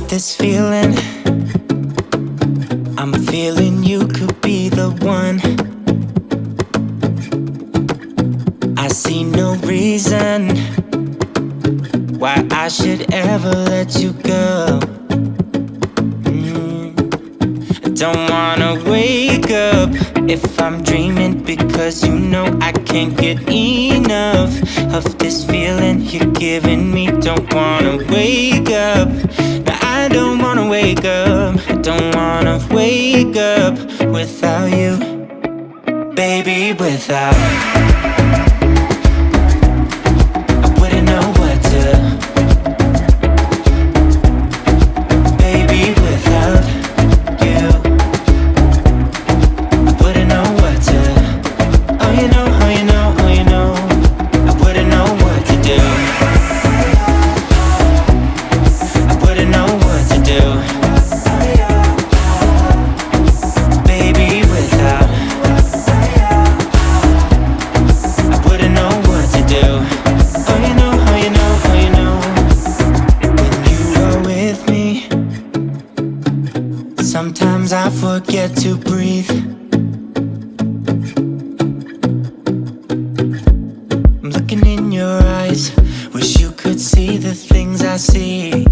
This feeling, I'm feeling you could be the one. I see no reason why I should ever let you go. I don't wanna wake up if I'm dreaming, because you know I can't get enough of this feeling you're giving me. Don't wanna wake up. I don't wanna wake up, I don't wanna wake up without you, baby, without. I wouldn't know what to, baby, without you. I wouldn't know what to, oh you know, oh you know, oh you know. I wouldn't know what to do. I wouldn't know what to do, baby, without. I wouldn't know what to do. Oh you know, oh you know, oh you know. When you are with me, sometimes I forget to breathe. I'm looking in your eyes, wish you could see the things I see.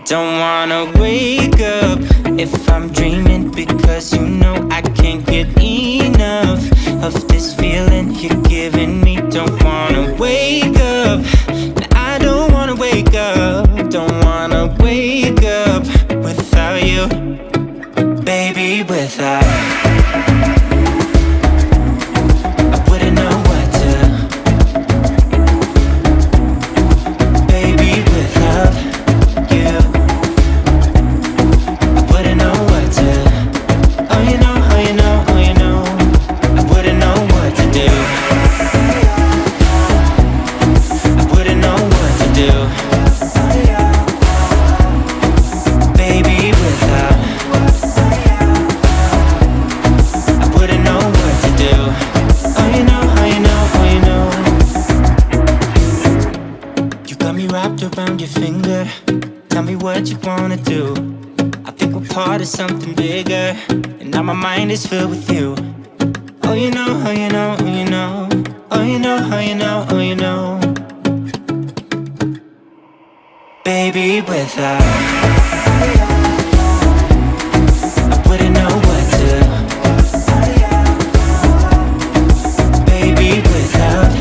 Don't wanna wake up if I'm dreaming, because you know I can't get enough of this feeling you're giving me. Don't wanna wake up, I don't wanna wake up. Don't wanna wake up without you, baby, without. I wouldn't know what to, baby, without you. Around your finger, tell me what you wanna do. I think we're part of something bigger, and now my mind is filled with you. Oh you know, oh you know, oh you know. Oh you know, oh you know, oh you know. Baby, without. I wouldn't know what to, baby, without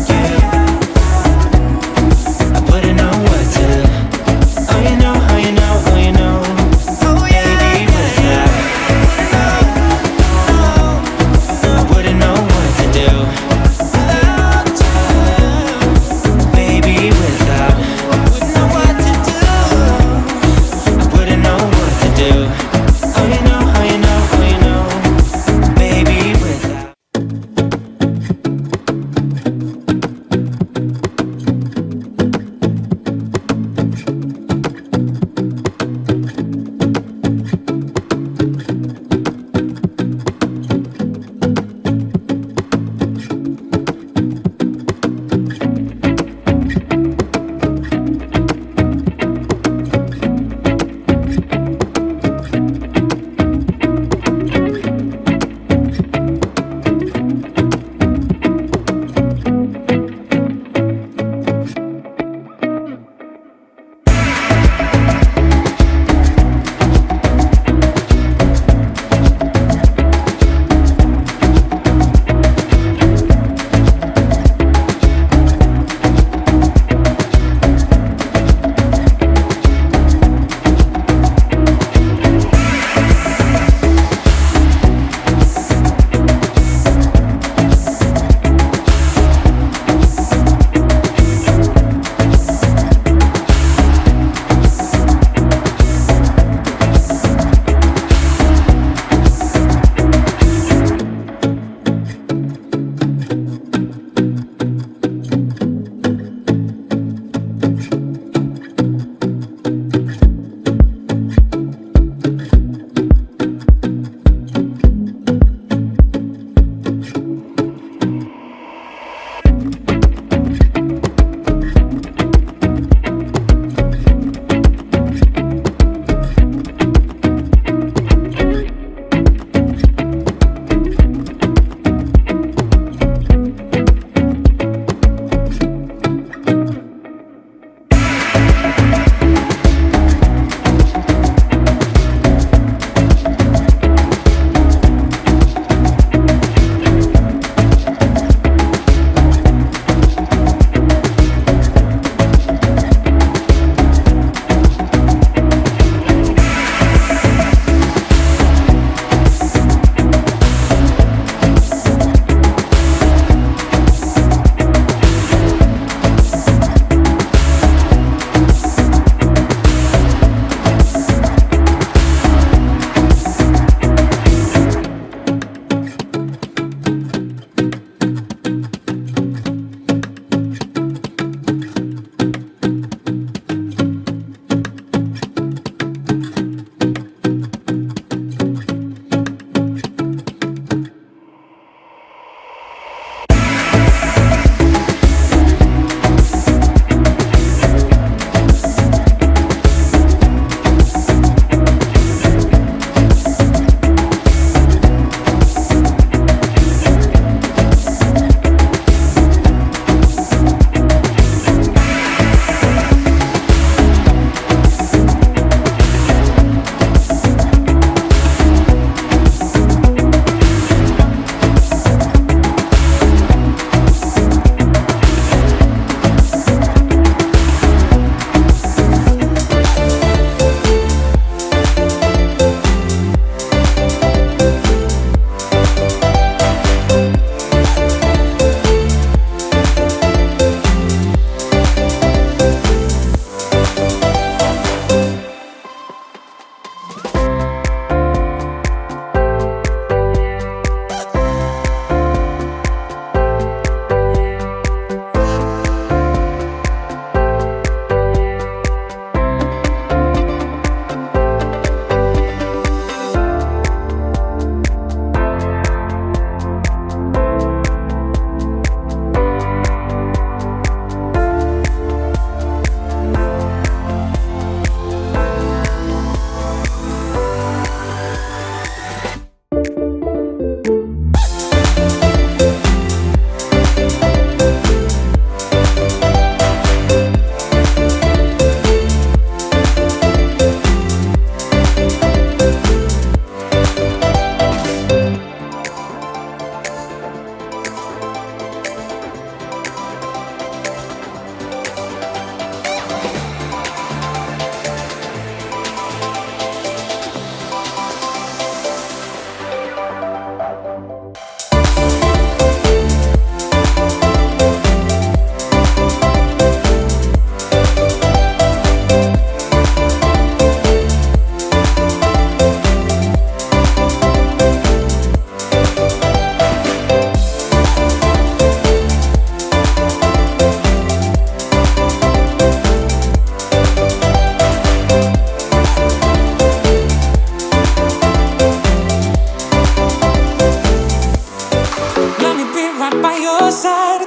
you. I wouldn't know what to, oh you know, oh you know, oh you know. Baby, without. I wouldn't know what to do, baby, without. I wouldn't know what to do.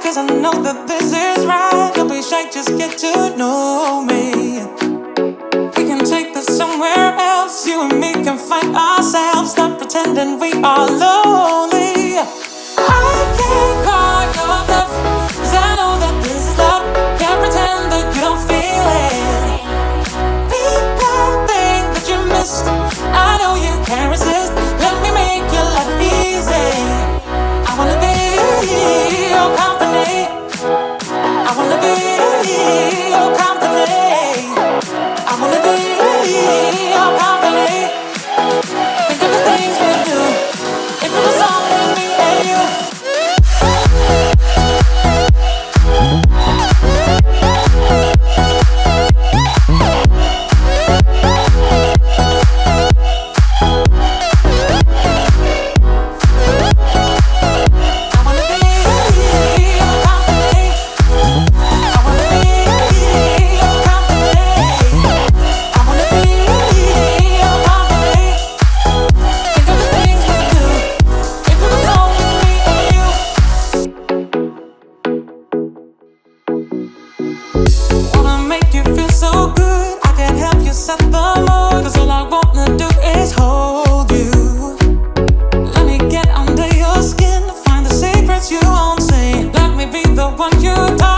'cause I know that this is right. Don't be shy, just get to know me. We can take this somewhere else. You and me can find ourselves. Stop pretending we are lonely. I can't call your bluff, 'cause I know that this is love. Can't pretend that you don't feel it. Be that thing that you missed. I know you can't resist. Let me make your life easy. I wanna be your company. I wanna be your company. I wanna be your company. Think of the things we do. If it was only me and you. You won't say, let me be the one you talk.